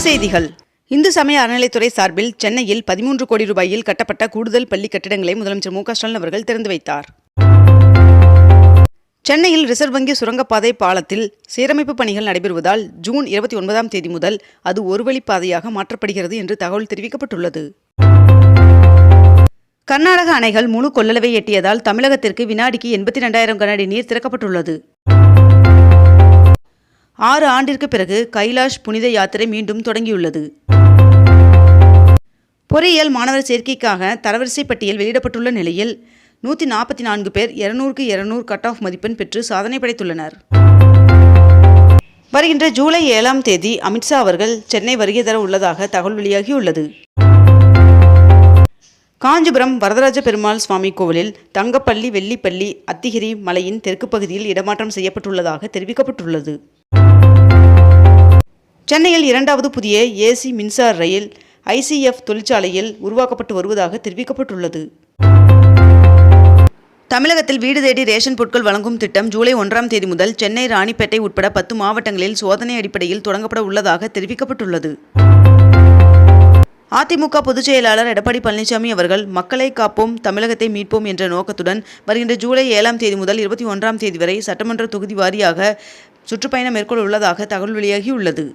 செய்திகள். இந்து சமய அறநிலைத்துறை சார்பில் சென்னையில் 13 கோடி ரூபாயில் கட்டப்பட்ட கூடுதல் பள்ளி கட்டிடங்களை முதலமைச்சர் மு க ஸ்டாலின் அவர்கள் திறந்து வைத்தார். சென்னையில் ரிசர்வ் வங்கி சுரங்கப்பாதை பாலத்தில் சீரமைப்பு பணிகள் நடைபெறுவதால் ஜூன் 29ஆம் தேதி முதல் அது ஒரு வழிப்பாதையாக மாற்றப்படுகிறது என்று தகவல் தெரிவிக்கப்பட்டுள்ளது. கர்நாடக அணைகள் முழு கொள்ளளவை எட்டியதால் தமிழகத்திற்கு வினாடிக்கு 82,000 கனஅடி நீர் திறக்கப்பட்டுள்ளது. 6 ஆண்டிற்கு பிறகு கைலாஷ் புனித யாத்திரை மீண்டும் தொடங்கியுள்ளது. பொறியியல் மாணவர் சேர்க்கைக்காக தரவரிசை பட்டியல் வெளியிடப்பட்டுள்ள நிலையில் 144 பேர் 200க்கு 200 கட் ஆஃப் மதிப்பெண் பெற்று சாதனை படைத்துள்ளனர். வருகின்ற ஜூலை 7ஆம் தேதி அமித்ஷா அவர்கள் சென்னை வருகை தர உள்ளதாக தகவல் வெளியாகியுள்ளது. காஞ்சிபுரம் வரதராஜ பெருமாள் சுவாமி கோவிலில் தங்கப்பள்ளி வெள்ளிப்பள்ளி அத்திகிரி மலையின் தெற்கு பகுதியில் இடமாற்றம் செய்யப்பட்டுள்ளதாக தெரிவிக்கப்பட்டுள்ளது. சென்னையில் 2வது புதிய ஏசி மின்சார ரயில் ஐசிஎஃப் தொழிற்சாலையில் உருவாக்கப்பட்டு வருவதாக தெரிவிக்கப்பட்டுள்ளது. தமிழகத்தில் வீடு தேடி ரேஷன் பொருட்கள் வழங்கும் திட்டம் ஜூலை 1ஆம் தேதி முதல் சென்னை ராணிப்பேட்டை உட்பட 10 மாவட்டங்களில் சோதனை அடிப்படையில் தொடங்கப்பட உள்ளதாக தெரிவிக்கப்பட்டுள்ளது. அதிமுக பொதுச் செயலாளர் எடப்பாடி பழனிசாமி அவர்கள் மக்களை காப்போம் தமிழகத்தை மீட்போம் என்ற நோக்கத்துடன் வருகின்ற ஜூலை 7ஆம் தேதி முதல் 21ஆம் தேதி வரை சட்டமன்ற தொகுதி வாரியாக சுற்றுப்பயணம் மேற்கொள்ள உள்ளதாக தகவல் வெளியாகியுள்ளது.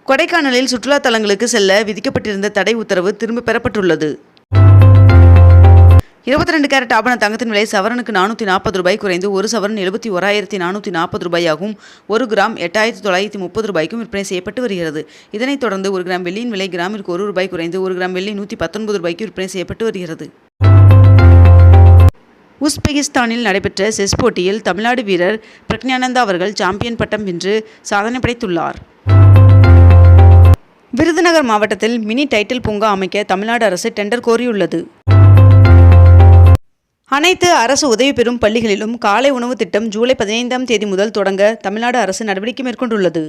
கொடைக்கானலில் சுற்றுலா தலங்களுக்கு செல்ல விதிக்கப்பட்டிருந்த தடை உத்தரவு திரும்ப பெறப்பட்டுள்ளது. 22 கேரட் ஆபண தங்கத்தின் விலை சவரனுக்கு 440 ரூபாய் குறைந்து ஒரு சவரன் 71,440 ரூபாயாகவும் 1 கிராம் 8,930 ரூபாய்க்கும் விற்பனை செய்யப்பட்டு வருகிறது. இதனைத் தொடர்ந்து 1 கிராம் வெள்ளியின் விலை கிராமிற்கு 1 ரூபாய் குறைந்து 1 கிராம் வெள்ளி 119 ரூபாய்க்கு விற்பனை செய்யப்பட்டு வருகிறது. உஸ்பெகிஸ்தானில் நடைபெற்ற செஸ் போட்டியில் தமிழ்நாடு வீரர் பிரக்ஞானந்தா அவர்கள் சாம்பியன் பட்டம் வென்று சாதனை படைத்துள்ளார். விருதுநகர் மாவட்டத்தில் மினி டைட்டில் பூங்கா அமைக்க தமிழ்நாடு அரசு டெண்டர் கோரியுள்ளது. அனைத்து அரசு உதவி பெறும் பள்ளிகளிலும் காலை உணவு திட்டம் ஜூலை 15ஆம் தேதி முதல் தொடங்க தமிழ்நாடு அரசு நடவடிக்கை மேற்கொண்டுள்ளது.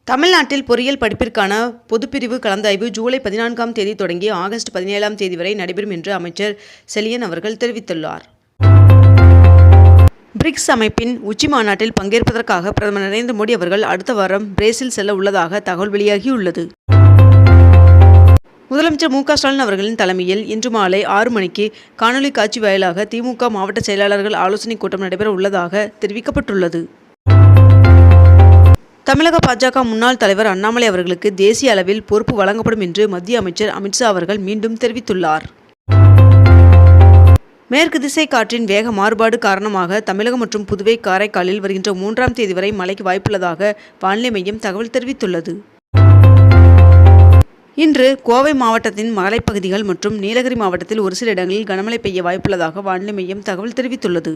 தமிழ்நாட்டில் பொறியியல் படிப்பிற்கான பொதுப்பிரிவு கலந்தாய்வு ஜூலை 14ஆம் தேதி தொடங்கி ஆகஸ்ட் 17ஆம் தேதி வரை நடைபெறும் என்று அமைச்சர் செலியன் அவர்கள் தெரிவித்துள்ளார். பிரிக்ஸ் அமைப்பின் உச்சி மாநாட்டில் பங்கேற்பதற்காக பிரதமர் நரேந்திர மோடி அவர்கள் அடுத்த வாரம் பிரேசில் செல்ல உள்ளதாக தகவல் வெளியாகியுள்ளது. முதலமைச்சர் மு க ஸ்டாலின் அவர்களின் தலைமையில் இன்று மாலை 6 மணிக்கு காணொலி காட்சி வாயிலாக திமுக மாவட்ட செயலாளர்கள் ஆலோசனைக் கூட்டம் நடைபெற உள்ளதாக தெரிவிக்கப்பட்டுள்ளது. தமிழக பாஜக முன்னாள் தலைவர் அண்ணாமலை அவர்களுக்கு தேசிய அளவில் பொறுப்பு வழங்கப்படும் என்று மத்திய அமைச்சர் அமித்ஷா அவர்கள் மீண்டும் தெரிவித்துள்ளார். மேற்கு திசை காற்றின் வேக மாறுபாடு காரணமாக தமிழகம் மற்றும் புதுவை காரைக்காலில் வருகின்ற 3ஆம் தேதி வரை மழைக்கு வாய்ப்புள்ளதாக வானிலை மையம் தகவல் தெரிவித்துள்ளது. இன்று கோவை மாவட்டத்தின் மலைப்பகுதிகள் மற்றும் நீலகிரி மாவட்டத்தில் ஒரு சில இடங்களில் கனமழை பெய்ய வாய்ப்புள்ளதாக வானிலை மையம் தகவல் தெரிவித்துள்ளது.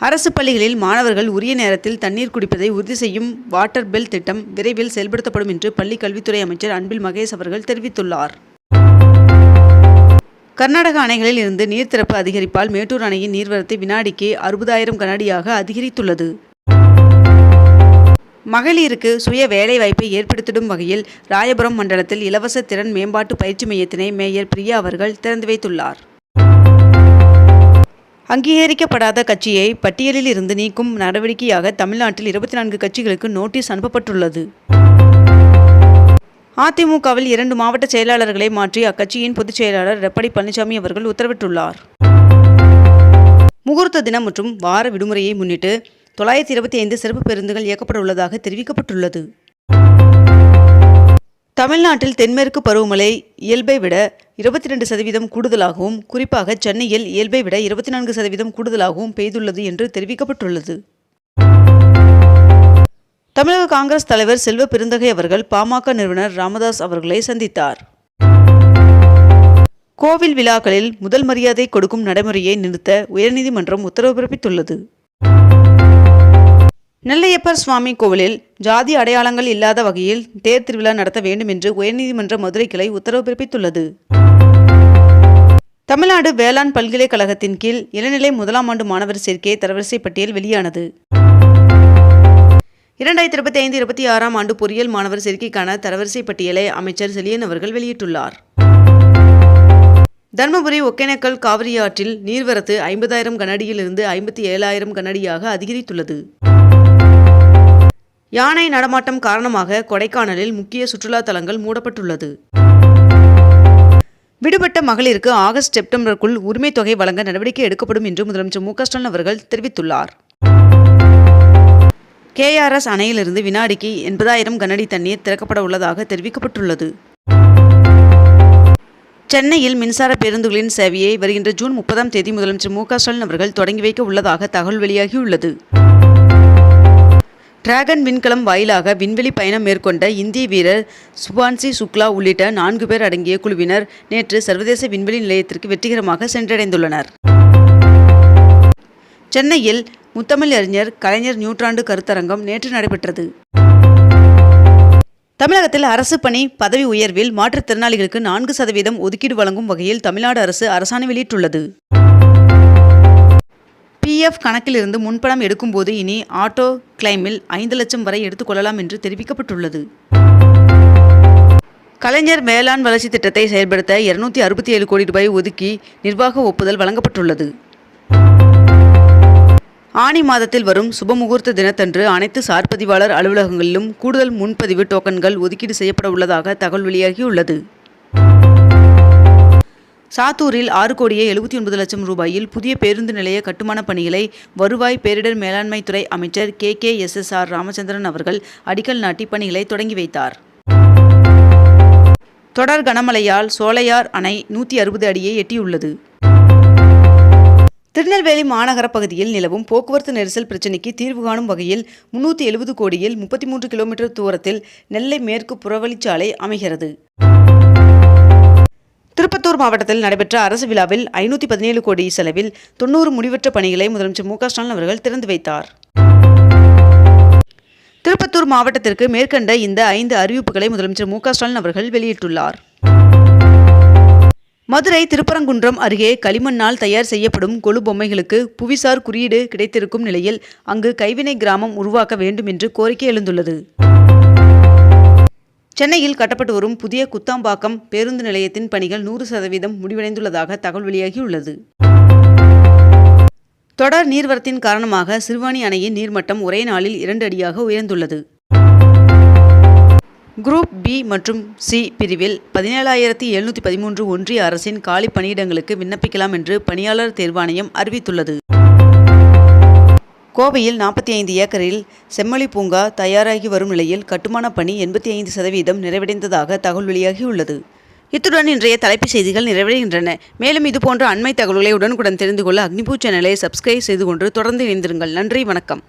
அரசு பள்ளிகளில் மாணவர்கள் உரிய நேரத்தில் தண்ணீர் குடிப்பதை உறுதி செய்யும் வாட்டர் பெல் திட்டம் விரைவில் செயல்படுத்தப்படும் என்று பள்ளி கல்வித்துறை அமைச்சர் அன்பில் மகேஷ் அவர்கள் தெரிவித்துள்ளார். கர்நாடக அணைகளில் இருந்து நீர் திறப்பு அதிகரிப்பால் மேட்டூர் அணையின் நீர்வரத்து வினாடிக்கு 60,000 கனஅடியாக அதிகரித்துள்ளது. மகளிருக்கு சுய வேலை வாய்ப்பை ஏற்படுத்திடும் வகையில் ராயபுரம் மண்டலத்தில் இலவச திறன் மேம்பாட்டு பயிற்சி மையத்தினை மேயர் பிரியா அவர்கள் திறந்து வைத்துள்ளார். அங்கீகரிக்கப்படாத கட்சியை பட்டியலில் இருந்து நீக்கும் நடவடிக்கையாக தமிழ்நாட்டில் 24 கட்சிகளுக்கு நோட்டீஸ் அனுப்பப்பட்டுள்ளது. அதிமுகவில் 2 மாவட்ட செயலாளர்களை மாற்றி அக்கட்சியின் பொதுச் செயலாளர் எடப்பாடி பழனிசாமி அவர்கள் உத்தரவிட்டுள்ளார். முகூர்த்த தினம் மற்றும் வார விடுமுறையை முன்னிட்டு 925 சிறப்பு பேருந்துகள் இயக்கப்பட உள்ளதாக தெரிவிக்கப்பட்டுள்ளது. தமிழ்நாட்டில் தென்மேற்கு பருவமழை இயல்பை விட 22% கூடுதலாகவும் குறிப்பாக சென்னையில் இயல்பை விட 24% கூடுதலாகவும் பெய்துள்ளது என்று தெரிவிக்கப்பட்டுள்ளது. தமிழக காங்கிரஸ் தலைவர் செல்வ பெருந்தகை அவர்கள் பாமக நிறுவனர் ராமதாஸ் அவர்களை சந்தித்தார். கோவில் விழாக்களில் முதல் மரியாதை கொடுக்கும் நடைமுறையை நிறுத்த உயர்நீதிமன்றம் உத்தரவு பிறப்பித்துள்ளது. நெல்லையப்பர் சுவாமி கோவிலில் ஜாதி அடையாளங்கள் இல்லாத வகையில் தேர் திருவிழா நடத்த வேண்டும் என்று உயர்நீதிமன்ற மதுரை கிளை உத்தரவு பிறப்பித்துள்ளது. தமிழ்நாடு வேளாண் பல்கலைக்கழகத்தின் கீழ் இளநிலை 1ஆம் ஆண்டு மாணவர் சேர்க்கை தரவரிசை பட்டியல் வெளியானது. 2025-26ஆம் ஆண்டு பொறியியல் மாணவர் சேர்க்கைக்கான தரவரிசை பட்டியலை அமைச்சர் செலியன் அவர்கள் வெளியிட்டுள்ளார். தர்மபுரி ஒகேனக்கல் காவிரி ஆற்றில் நீர்வரத்து 50,000 கனஅடியிலிருந்து 57,000 கனஅடியாக அதிகரித்துள்ளது. யானை நடமாட்டம் காரணமாக கொடைக்கானலில் முக்கிய சுற்றுலா தலங்கள் மூடப்பட்டுள்ளது. விடுபட்ட மகளிருக்கு ஆகஸ்ட் செப்டம்பருக்குள் உரிமை தொகை வழங்க நடவடிக்கை எடுக்கப்படும் என்று முதலமைச்சர் மு.க. ஸ்டாலின் அவர்கள் தெரிவித்துள்ளார். KRS அணையிலிருந்து வினாடிக்கு 80,000 கனஅடி தண்ணீர் திறக்கப்பட உள்ளதாக தெரிவிக்கப்பட்டுள்ளது. சென்னையில் மின்சார பேருந்துகளின் சேவையை வருகின்ற ஜூன் 30ஆம் தேதி முதலமைச்சர் மு.க. ஸ்டாலின் அவர்கள் தொடங்கி வைக்க உள்ளதாக தகவல் வெளியாகியுள்ளது. டிராகன் விண்கலம் வாயிலாக விண்வெளி பயணம் மேற்கொண்ட இந்திய வீரர் சுபான்சி சுக்லா உள்ளிட்ட 4 பேர் அடங்கிய குழுவினர் நேற்று சர்வதேச விண்வெளி நிலையத்திற்கு வெற்றிகரமாக சென்றடைந்துள்ளனர். சென்னையில் முத்தமிழ் அறிஞர் கலைஞர் நூற்றாண்டு கருத்தரங்கம் நேற்று நடைபெற்றது. தமிழகத்தில் அரசு பணி பதவி உயர்வில் மாற்றுத்திறனாளிகளுக்கு 4% ஒதுக்கீடு வழங்கும் வகையில் தமிழ்நாடு அரசு அரசாணை வெளியிட்டுள்ளது. PF கணக்கிலிருந்து முன்பணம் எடுக்கும்போது இனி ஆட்டோ கிளைமில் 5 லட்சம் வரை எடுத்துக்கொள்ளலாம் என்று தெரிவிக்கப்பட்டுள்ளது. கலைஞர் வேளாண் வளர்ச்சி திட்டத்தை செயல்படுத்த 267 கோடி ரூபாய் ஒதுக்கி நிர்வாக ஒப்புதல் வழங்கப்பட்டுள்ளது. ஆனி மாதத்தில் வரும் சுபமுகூர்த்த தினத்தன்று அனைத்து சார் பதிவாளர் அலுவலகங்களிலும் கூடுதல் முன்பதிவு டோக்கன்கள் ஒதுக்கீடு செய்யப்பட உள்ளதாக தகவல் வெளியாகியுள்ளது. சாத்தூரில் 6 கோடியே 79 லட்சம் ரூபாயில் புதிய பேருந்து நிலைய கட்டுமான பணிகளை வருவாய் பேரிடர் மேலாண்மைத்துறை அமைச்சர் KKSSR ராமச்சந்திரன் அவர்கள் அடிக்கல் நாட்டி பணிகளை தொடங்கி வைத்தார். தொடர் கனமழையால் சோலையார் அணை 160 அடியை எட்டியுள்ளது. திருநெல்வேலி மாநகர பகுதியில் நிலவும் போக்குவரத்து நெரிசல் பிரச்சினைக்கு தீர்வு காணும் வகையில் 370 கோடியில் 33 கிலோமீட்டர் தூரத்தில் நெல்லை மேற்கு புறவழிச்சாலை அமைகிறது. திருப்பத்தூர் மாவட்டத்தில் நடைபெற்ற அரசு விழாவில் 517 கோடி செலவில் 90 முடிவற்ற பணிகளை முதலமைச்சர் மு.க. ஸ்டாலின் அவர்கள் திறந்து வைத்தார். திருப்பத்தூர் மாவட்டத்திற்கு மேற்கண்ட இந்த 5 அறிவிப்புகளை முதலமைச்சர் மு.க. ஸ்டாலின் அவர்கள் வெளியிட்டுள்ளார். மதுரை திருப்பரங்குன்றம் அருகே களிமண்ணால் தயார் செய்யப்படும் கொலு பொம்மைகளுக்கு புவிசார் குறியீடு கிடைத்திருக்கும் நிலையில் அங்கு கைவினை கிராமம் உருவாக்க வேண்டும் என்று கோரிக்கை எழுந்துள்ளது. சென்னையில் கட்டப்பட்டு வரும் புதிய குத்தாம்பாக்கம் பேருந்து நிலையத்தின் பணிகள் 100% முடிவடைந்துள்ளதாக தகவல் வெளியாகியுள்ளது. தொடர் நீர்வரத்தின் காரணமாக சிறுவாணி அணையின் நீர்மட்டம் ஒரே நாளில் 2 அடியாக உயர்ந்துள்ளது. குரூப் B மற்றும் C பிரிவில் 17,713 ஒன்றிய அரசின் காலி பணியிடங்களுக்கு விண்ணப்பிக்கலாம் என்று பணியாளர் தேர்வாணையம் அறிவித்துள்ளது. கோவையில் 45 ஏக்கரில் செம்மொழி பூங்கா தயாராகி வரும் நிலையில் கட்டுமான பணி 85% நிறைவடைந்ததாக தகவல் வெளியாகியுள்ளது. இத்துடன் இன்றைய தலைப்புச் செய்திகள் நிறைவடைகின்றன. மேலும் இதுபோன்ற அண்மை தகவல்களை உடனுக்குடன் தெரிந்து கொள்ள அக்னிபூ சேனலை சப்ஸ்கிரைப் செய்து கொண்டு தொடர்ந்து இணைந்திருங்கள். நன்றி, வணக்கம்.